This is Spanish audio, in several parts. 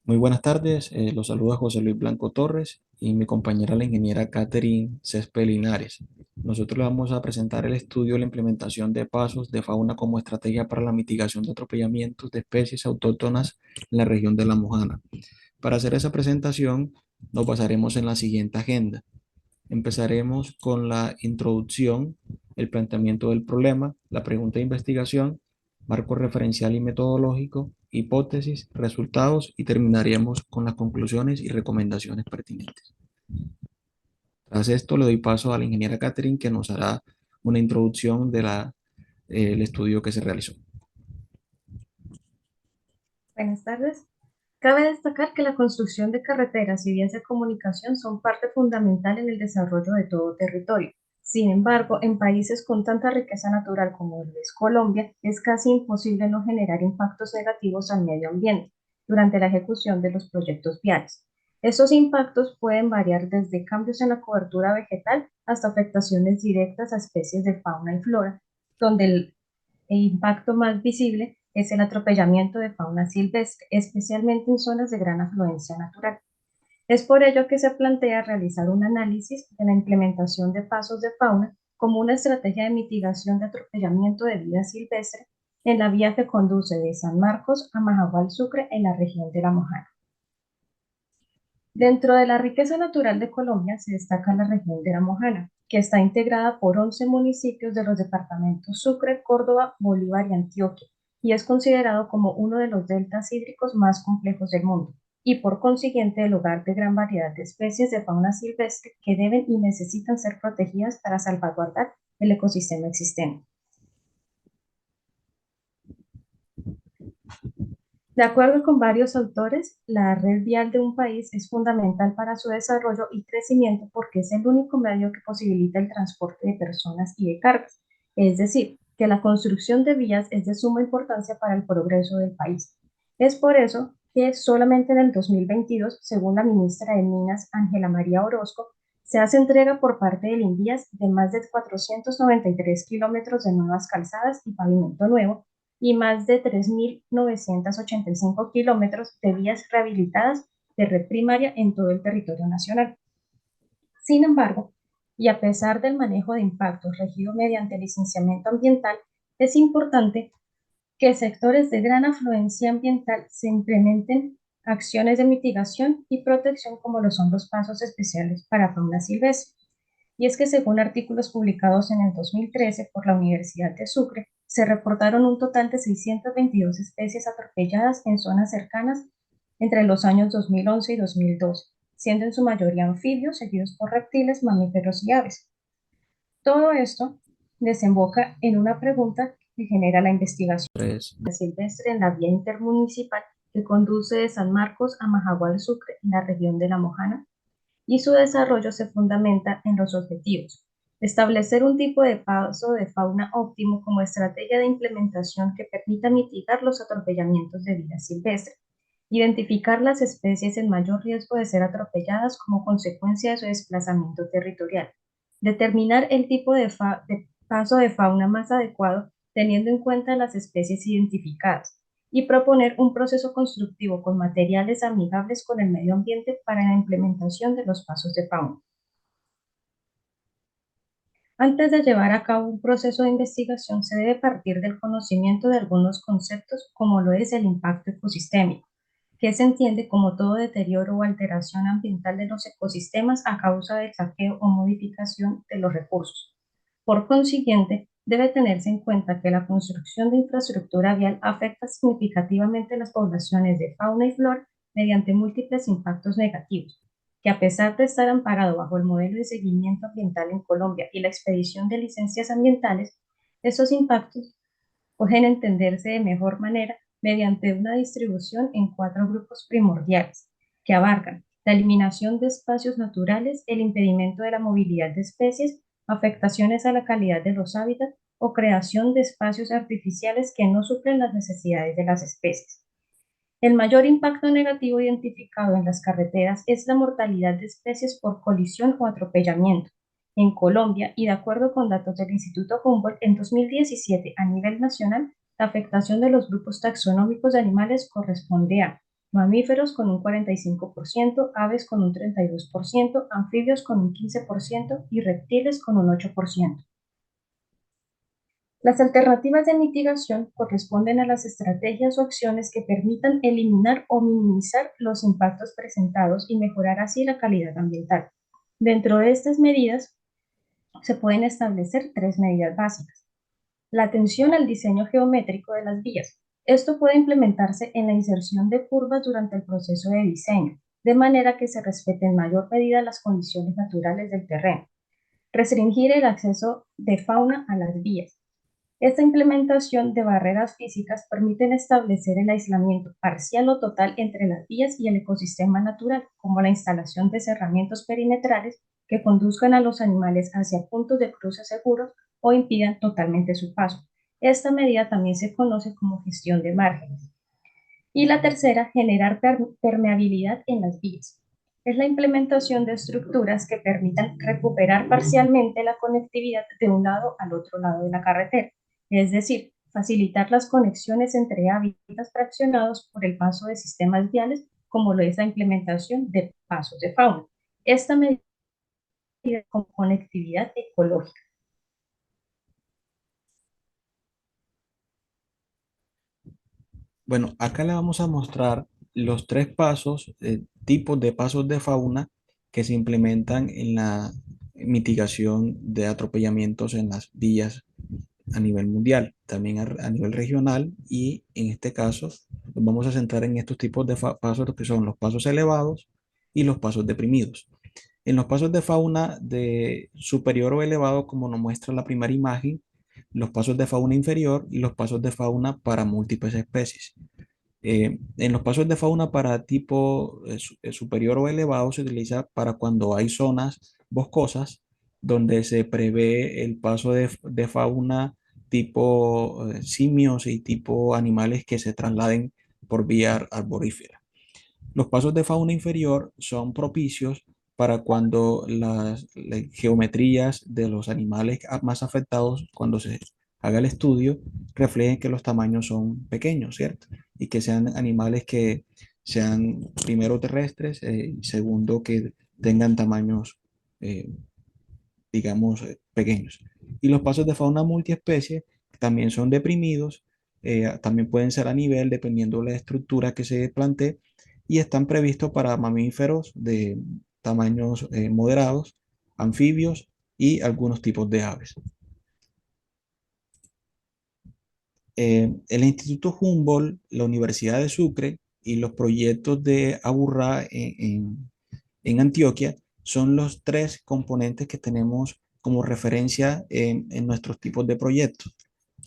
Muy buenas tardes, los saluda José Luis Blanco Torres y mi compañera la ingeniera Catherine Césped Linares. Nosotros le vamos a presentar el estudio de la implementación de pasos de fauna como estrategia para la mitigación de atropellamientos de especies autóctonas en la región de La Mojana. Para hacer esa presentación nos basaremos en la siguiente agenda. Empezaremos con la introducción, el planteamiento del problema, la pregunta de investigación, marco referencial y metodológico, hipótesis, resultados y terminaríamos con las conclusiones y recomendaciones pertinentes. Tras esto le doy paso a la ingeniera Catherine que nos hará una introducción del estudio que se realizó. Buenas tardes. Cabe destacar que la construcción de carreteras y vías de comunicación son parte fundamental en el desarrollo de todo territorio. Sin embargo, en países con tanta riqueza natural como lo es Colombia, es casi imposible no generar impactos negativos al medio ambiente durante la ejecución de los proyectos viales. Estos impactos pueden variar desde cambios en la cobertura vegetal hasta afectaciones directas a especies de fauna y flora, donde el impacto más visible es el atropellamiento de fauna silvestre, especialmente en zonas de gran afluencia natural. Es por ello que se plantea realizar un análisis de la implementación de pasos de fauna como una estrategia de mitigación de atropellamiento de vida silvestre en la vía que conduce de San Marcos a Majagual Sucre en la región de La Mojana. Dentro de la riqueza natural de Colombia se destaca la región de La Mojana, que está integrada por 11 municipios de los departamentos Sucre, Córdoba, Bolívar y Antioquia, y es considerado como uno de los deltas hídricos más complejos del mundo, y por consiguiente el hogar de gran variedad de especies de fauna silvestre que deben y necesitan ser protegidas para salvaguardar el ecosistema existente. De acuerdo con varios autores, la red vial de un país es fundamental para su desarrollo y crecimiento porque es el único medio que posibilita el transporte de personas y de cargas. Es decir, que la construcción de vías es de suma importancia para el progreso del país. Es por eso que solamente en el 2022, según la ministra de Minas, Ángela María Orozco, se hace entrega por parte del INVIAS de más de 493 kilómetros de nuevas calzadas y pavimento nuevo y más de 3.985 kilómetros de vías rehabilitadas de red primaria en todo el territorio nacional. Sin embargo, y a pesar del manejo de impactos regido mediante licenciamiento ambiental, es importante que sectores de gran afluencia ambiental se implementen acciones de mitigación y protección como lo son los pasos especiales para fauna silvestre. Y es que según artículos publicados en el 2013 por la Universidad de Sucre, se reportaron un total de 622 especies atropelladas en zonas cercanas entre los años 2011 y 2012, siendo en su mayoría anfibios seguidos por reptiles, mamíferos y aves. Todo esto desemboca en una pregunta que genera la investigación Entonces, silvestre en la vía intermunicipal que conduce de San Marcos a Majagual Sucre en la región de La Mojana, y su desarrollo se fundamenta en los objetivos. Establecer un tipo de paso de fauna óptimo como estrategia de implementación que permita mitigar los atropellamientos de vida silvestre. Identificar las especies en mayor riesgo de ser atropelladas como consecuencia de su desplazamiento territorial. Determinar el tipo de paso de fauna más adecuado teniendo en cuenta las especies identificadas y proponer un proceso constructivo con materiales amigables con el medio ambiente para la implementación de los pasos de fauna. Antes de llevar a cabo un proceso de investigación, se debe partir del conocimiento de algunos conceptos, como lo es el impacto ecosistémico, que se entiende como todo deterioro o alteración ambiental de los ecosistemas a causa del saqueo o modificación de los recursos. Por consiguiente, debe tenerse en cuenta que la construcción de infraestructura vial afecta significativamente las poblaciones de fauna y flora mediante múltiples impactos negativos, que a pesar de estar amparado bajo el modelo de seguimiento ambiental en Colombia y la expedición de licencias ambientales, esos impactos pueden entenderse de mejor manera mediante una distribución en cuatro grupos primordiales, que abarcan la eliminación de espacios naturales, el impedimento de la movilidad de especies, afectaciones a la calidad de los hábitats o creación de espacios artificiales que no suplen las necesidades de las especies. El mayor impacto negativo identificado en las carreteras es la mortalidad de especies por colisión o atropellamiento. En Colombia, y de acuerdo con datos del Instituto Humboldt, en 2017 a nivel nacional, la afectación de los grupos taxonómicos de animales corresponde a mamíferos con un 45%, aves con un 32%, anfibios con un 15% y reptiles con un 8%. Las alternativas de mitigación corresponden a las estrategias o acciones que permitan eliminar o minimizar los impactos presentados y mejorar así la calidad ambiental. Dentro de estas medidas se pueden establecer tres medidas básicas. La atención al diseño geométrico de las vías. Esto puede implementarse en la inserción de curvas durante el proceso de diseño, de manera que se respeten en mayor medida las condiciones naturales del terreno. Restringir el acceso de fauna a las vías. Esta implementación de barreras físicas permite establecer el aislamiento parcial o total entre las vías y el ecosistema natural, como la instalación de cerramientos perimetrales que conduzcan a los animales hacia puntos de cruce seguros o impidan totalmente su paso. Esta medida también se conoce como gestión de márgenes. Y la tercera, generar permeabilidad en las vías. Es la implementación de estructuras que permitan recuperar parcialmente la conectividad de un lado al otro lado de la carretera, es decir, facilitar las conexiones entre hábitats fraccionados por el paso de sistemas viales, como lo es la implementación de pasos de fauna. Esta medida con conectividad ecológica. Bueno, acá le vamos a mostrar los tres pasos, tipos de pasos de fauna que se implementan en la mitigación de atropellamientos en las vías a nivel mundial, también a nivel regional y en este caso nos vamos a centrar en estos tipos de pasos que son los pasos elevados y los pasos deprimidos. En los pasos de fauna de superior o elevado, como nos muestra la primera imagen, los pasos de fauna inferior y los pasos de fauna para múltiples especies. En los pasos de fauna para tipo superior o elevado se utiliza para cuando hay zonas boscosas donde se prevé el paso de fauna tipo simios y tipo animales que se trasladen por vía arborífera. Los pasos de fauna inferior son propicios para cuando las geometrías de los animales más afectados, cuando se haga el estudio, reflejen que los tamaños son pequeños, ¿cierto? Y que sean animales que sean primero terrestres y segundo que tengan tamaños, eh, digamos, pequeños. Y los pasos de fauna multiespecie también son deprimidos, también pueden ser a nivel dependiendo de la estructura que se plantee y están previstos para mamíferos de tamaños moderados, anfibios y algunos tipos de aves. El Instituto Humboldt, la Universidad de Sucre y los proyectos de Aburrá en Antioquia son los tres componentes que tenemos como referencia en nuestros tipos de proyectos,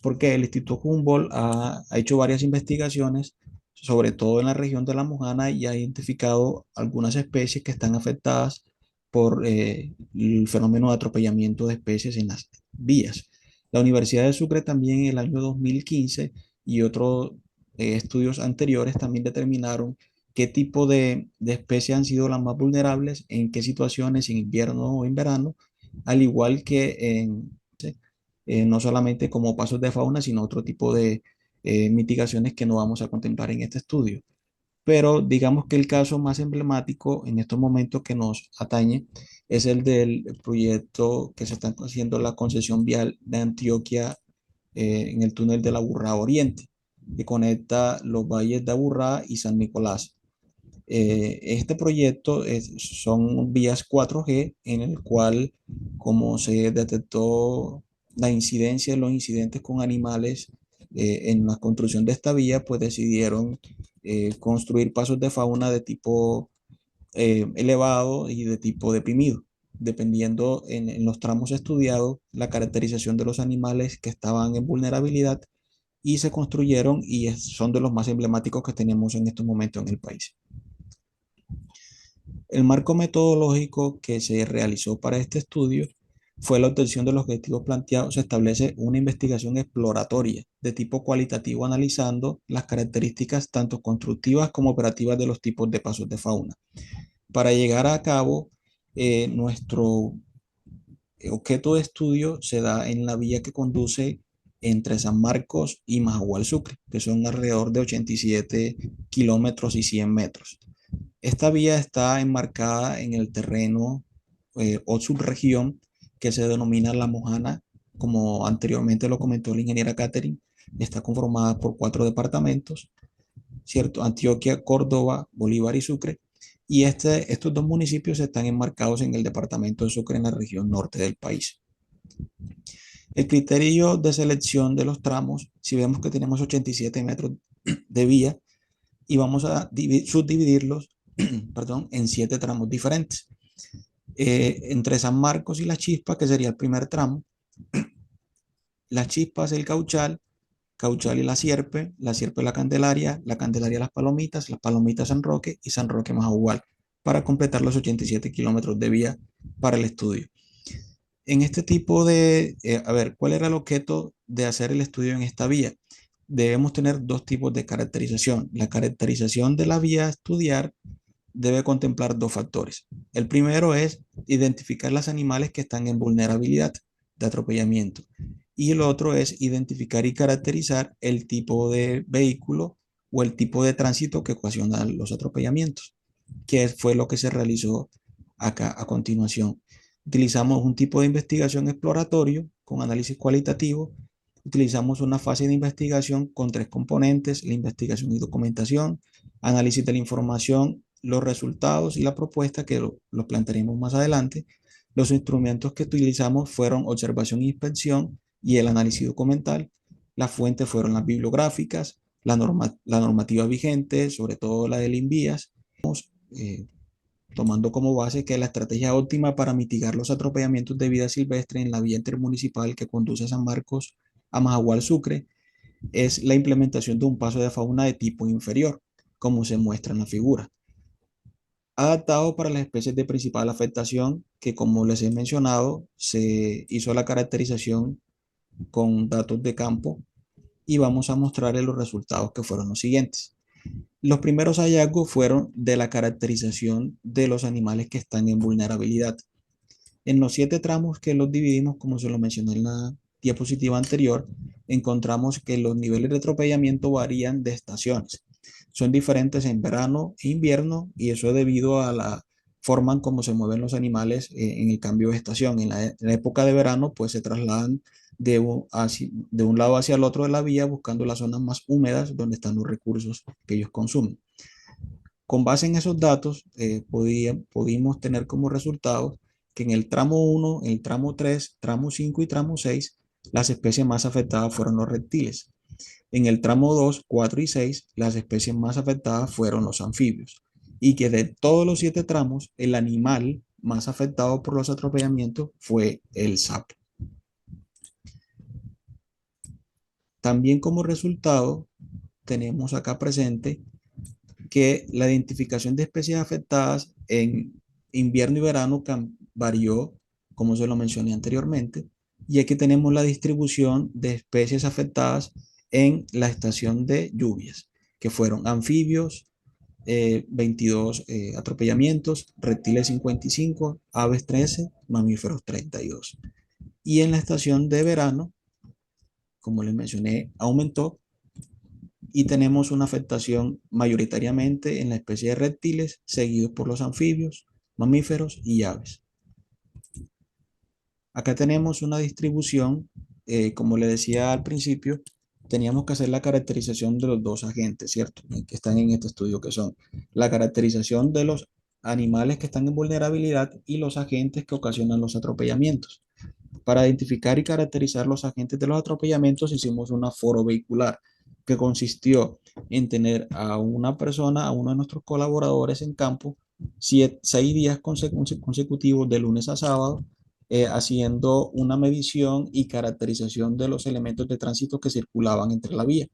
porque el Instituto Humboldt ha hecho varias investigaciones, sobre todo en la región de la Mojana, y ha identificado algunas especies que están afectadas por el fenómeno de atropellamiento de especies en las vías. La Universidad de Sucre también en el año 2015 y otros estudios anteriores también determinaron qué tipo de especies han sido las más vulnerables, en qué situaciones, en invierno o en verano, al igual que no solamente como pasos de fauna, sino otro tipo de mitigaciones que no vamos a contemplar en este estudio. Pero digamos que el caso más emblemático en estos momentos que nos atañe es el del proyecto que se está haciendo la concesión vial de Antioquia en el túnel de la Burrá Oriente, que conecta los valles de Aburrá y San Nicolás. Este proyecto son vías 4G en el cual, como se detectó la incidencia, los incidentes con animales en la construcción de esta vía, pues decidieron construir pasos de fauna de tipo elevado y de tipo deprimido, dependiendo en los tramos estudiados la caracterización de los animales que estaban en vulnerabilidad y se construyeron y son de los más emblemáticos que tenemos en estos momentos en el país. El marco metodológico que se realizó para este estudio fue la obtención de los objetivos planteados. Se establece una investigación exploratoria de tipo cualitativo analizando las características tanto constructivas como operativas de los tipos de pasos de fauna. Para llegar a cabo, nuestro objeto de estudio se da en la vía que conduce entre San Marcos y Majagual Sucre, que son alrededor de 87 kilómetros y 100 metros. Esta vía está enmarcada en el terreno o subregión que se denomina La Mojana, como anteriormente lo comentó la ingeniera Catherine. Está conformada por 4 departamentos, ¿cierto? Antioquia, Córdoba, Bolívar y Sucre. Y estos 2 municipios están enmarcados en el departamento de Sucre, en la región norte del país. El criterio de selección de los tramos, si vemos que tenemos 87 metros de vía y vamos a subdividirlos perdón, en 7 tramos diferentes. Entre San Marcos y La Chispa, que sería el primer tramo, Las Chispas el Cauchal y La Sierpe La Candelaria Las Palomitas San Roque y San Roque Majagual, para completar los 87 kilómetros de vía para el estudio. En este tipo de, a ver, ¿cuál era el objeto de hacer el estudio en esta vía? Debemos tener 2 tipos de caracterización. La caracterización de la vía a estudiar debe contemplar 2 factores. El primero es identificar los animales que están en vulnerabilidad de atropellamiento. Y el otro es identificar y caracterizar el tipo de vehículo o el tipo de tránsito que ocasiona los atropellamientos, que fue lo que se realizó acá a continuación. Utilizamos un tipo de investigación exploratorio con análisis cualitativo. Utilizamos una fase de investigación con 3 componentes: la investigación y documentación, análisis de la información, los resultados y la propuesta, que los plantearemos más adelante. Los instrumentos que utilizamos fueron observación e inspección y el análisis documental. Las fuentes fueron las bibliográficas, la normativa vigente, sobre todo la del INVIAS, eh, tomando como base que la estrategia óptima para mitigar los atropellamientos de vida silvestre en la vía intermunicipal que conduce a San Marcos a Majagual Sucre es la implementación de un paso de fauna de tipo inferior, como se muestra en la figura, adaptado para las especies de principal afectación, que, como les he mencionado, se hizo la caracterización con datos de campo, y vamos a mostrarles los resultados, que fueron los siguientes. Los primeros hallazgos fueron de la caracterización de los animales que están en vulnerabilidad. En los 7 tramos que los dividimos, como se lo mencioné en la diapositiva anterior, encontramos que los niveles de atropellamiento varían de estaciones. Son diferentes en verano e invierno, y eso es debido a la forma en cómo se mueven los animales en el cambio de estación. En la época de verano, pues se trasladan de un lado hacia el otro de la vía, buscando las zonas más húmedas donde están los recursos que ellos consumen. Con base en esos datos, pudimos tener como resultado que en el tramo 1, el tramo 3, tramo 5 y tramo 6, las especies más afectadas fueron los reptiles. En el tramo 2, 4 y 6, las especies más afectadas fueron los anfibios. Y que de todos los 7 tramos, el animal más afectado por los atropellamientos fue el sapo. También como resultado, tenemos acá presente que la identificación de especies afectadas en invierno y verano varió, como se lo mencioné anteriormente, y aquí tenemos la distribución de especies afectadas en la estación de lluvias, que fueron anfibios, 22 atropellamientos, reptiles 55, aves 13, mamíferos 32. Y en la estación de verano, como les mencioné, aumentó, y tenemos una afectación mayoritariamente en la especie de reptiles, seguidos por los anfibios, mamíferos y aves. Acá tenemos una distribución, como le decía al principio, teníamos que hacer la caracterización de los 2 agentes, ¿cierto? Que están en este estudio, que son la caracterización de los animales que están en vulnerabilidad y los agentes que ocasionan los atropellamientos. Para identificar y caracterizar los agentes de los atropellamientos, hicimos un aforo vehicular, que consistió en tener a una persona, a uno de nuestros colaboradores en campo, 6 días consecutivos, de lunes a sábado, haciendo una medición y caracterización de los elementos de tránsito que circulaban entre la vía,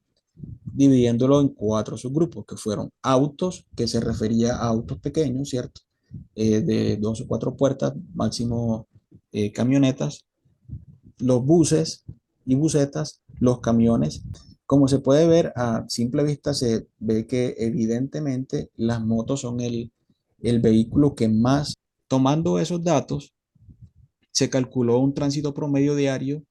dividiéndolo en 4 subgrupos, que fueron autos, que se refería a autos pequeños, ¿cierto? De 2 o 4 puertas, máximo camionetas, los buses y busetas, los camiones. Como se puede ver a simple vista, se ve que evidentemente las motos son el vehículo que más. Tomando esos datos, se calculó un tránsito promedio diario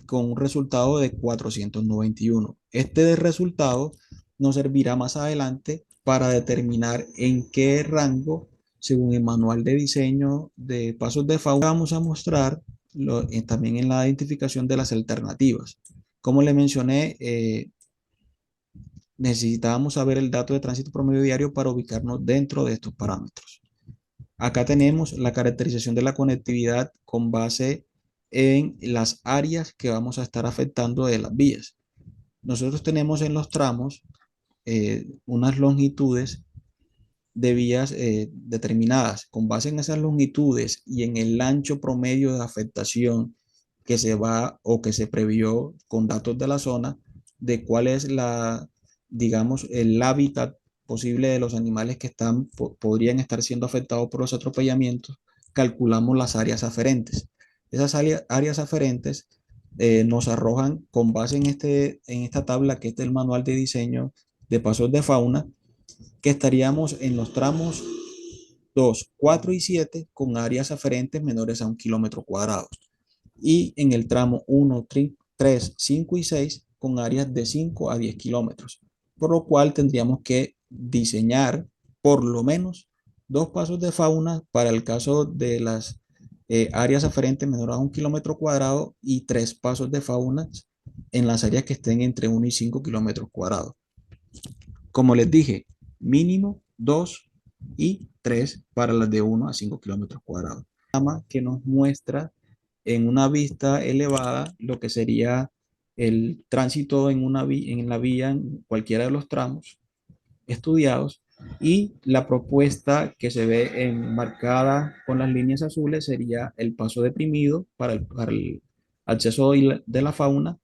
con un resultado de 491. Este resultado nos servirá más adelante para determinar en qué rango, según el manual de diseño de pasos de fauna, vamos a mostrar también en la identificación de las alternativas. Como le mencioné, necesitábamos saber el dato de tránsito promedio diario para ubicarnos dentro de estos parámetros. Acá tenemos la caracterización de la conectividad con base en las áreas que vamos a estar afectando de las vías. Nosotros tenemos en los tramos unas longitudes de vías determinadas. Con base en esas longitudes y en el ancho promedio de afectación que se va o que se previó con datos de la zona, de cuál es digamos, el hábitat posible de los animales que podrían estar siendo afectados por los atropellamientos, calculamos las áreas aferentes. Esas áreas aferentes nos arrojan con base en esta tabla que es del manual de diseño de pasos de fauna, que estaríamos en los tramos 2, 4 y 7 con áreas aferentes menores a 1 km². Y en el tramo 1, 3, 5 y 6 con áreas de 5 a 10 kilómetros. Por lo cual tendríamos que diseñar por lo menos 2 pasos de fauna para el caso de las áreas aferentes menores a 1 km² y 3 pasos de fauna en las áreas que estén entre 1 y 5 km². Como les dije, mínimo 2 y 3 para las de 1 a 5 km². Que nos muestra en una vista elevada lo que sería el tránsito en la vía en cualquiera de los tramos estudiados, y la propuesta que se ve marcada con las líneas azules sería el paso deprimido para el acceso de la fauna,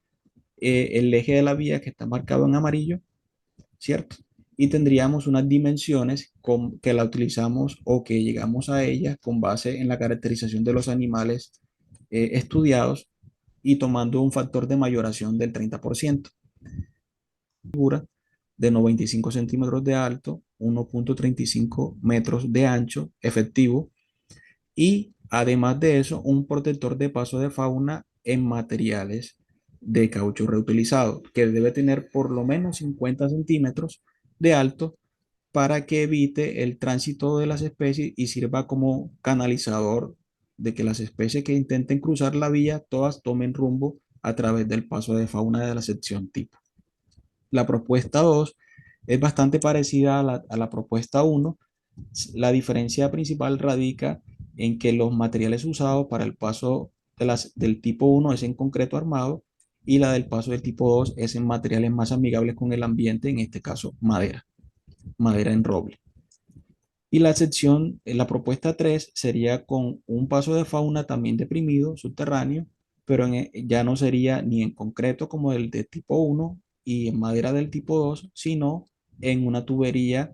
el eje de la vía que está marcado en amarillo, ¿cierto? Y tendríamos unas dimensiones que la utilizamos o que llegamos a ellas con base en la caracterización de los animales estudiados y tomando un factor de mayoración del 30%. Figura de 95 centímetros de alto, 1,35 metros de ancho efectivo, y además de eso, un protector de paso de fauna en materiales de caucho reutilizado, que debe tener por lo menos 50 centímetros de alto para que evite el tránsito de las especies y sirva como canalizador de que las especies que intenten cruzar la vía todas tomen rumbo a través del paso de fauna de la sección tipo. La propuesta 2 es bastante parecida a la propuesta 1. La diferencia principal radica en que los materiales usados para el paso del tipo 1 es en concreto armado, y la del paso del tipo 2 es en materiales más amigables con el ambiente, en este caso madera en roble. Y la propuesta 3 sería con un paso de fauna también deprimido, subterráneo, pero ya no sería ni en concreto como el de tipo 1 y en madera del tipo 2, sino en una tubería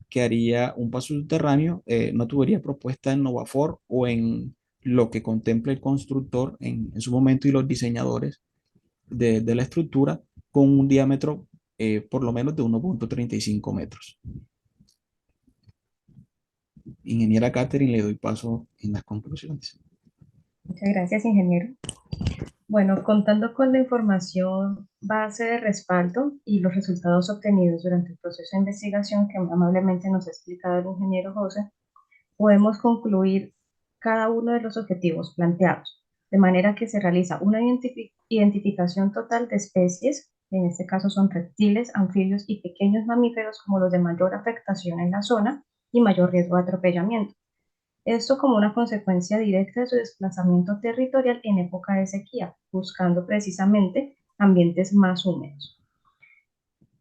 que haría un paso subterráneo, una tubería propuesta en Novafor o en lo que contemple el constructor en su momento y los diseñadores de la estructura, con un diámetro por lo menos de 1,35 metros. Ingeniera Catherine, le doy paso en las conclusiones. Muchas gracias, ingeniero. Bueno, contando con la información base de respaldo y los resultados obtenidos durante el proceso de investigación que amablemente nos ha explicado el ingeniero José, podemos concluir cada uno de los objetivos planteados, de manera que se realiza una identificación total de especies, en este caso son reptiles, anfibios y pequeños mamíferos como los de mayor afectación en la zona y mayor riesgo de atropellamiento. Esto como una consecuencia directa de su desplazamiento territorial en época de sequía, buscando precisamente ambientes más húmedos.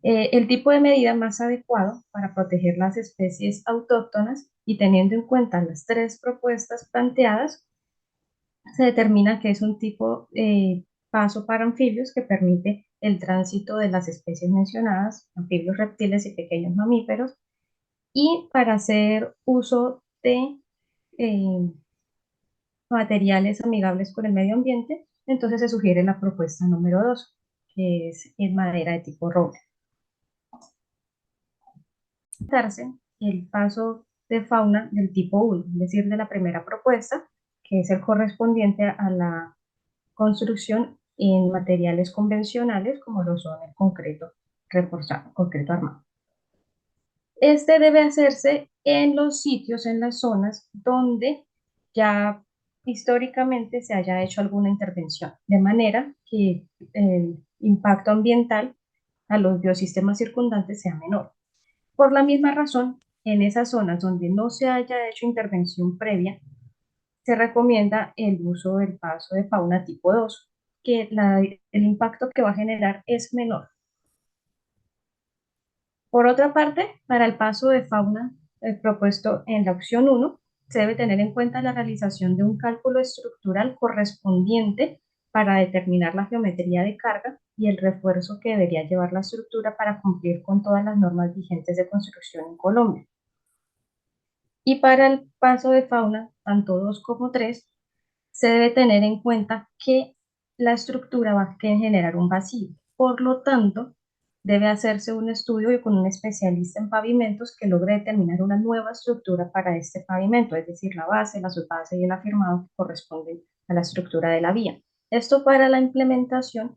El tipo de medida más adecuado para proteger las especies autóctonas y teniendo en cuenta las tres propuestas planteadas, se determina que es un tipo paso para anfibios que permite el tránsito de las especies mencionadas, anfibios, reptiles y pequeños mamíferos, y para hacer uso de eh, materiales amigables con el medio ambiente, entonces se sugiere la propuesta número 2, que es en madera de tipo roble. Darse el paso de fauna del tipo 1, es decir, de la primera propuesta, que es el correspondiente a la construcción en materiales convencionales como lo son el concreto reforzado, concreto armado. Este debe hacerse en los sitios, en las zonas donde ya históricamente se haya hecho alguna intervención, de manera que el impacto ambiental a los biosistemas circundantes sea menor. Por la misma razón, en esas zonas donde no se haya hecho intervención previa, se recomienda el uso del paso de fauna tipo 2, que el impacto que va a generar es menor. Por otra parte, para el paso de fauna propuesto en la opción 1, se debe tener en cuenta la realización de un cálculo estructural correspondiente para determinar la geometría de carga y el refuerzo que debería llevar la estructura para cumplir con todas las normas vigentes de construcción en Colombia. Y para el paso de fauna, tanto 2 como 3, se debe tener en cuenta que la estructura va a generar un vacío. Por lo tanto, debe hacerse un estudio con un especialista en pavimentos que logre determinar una nueva estructura para este pavimento, es decir, la base, la subbase y el afirmado que corresponden a la estructura de la vía. Esto para la implementación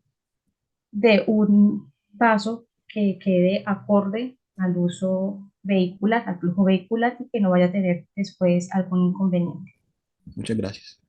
de un paso que quede acorde al uso vehicular, al flujo vehicular y que no vaya a tener después algún inconveniente. Muchas gracias.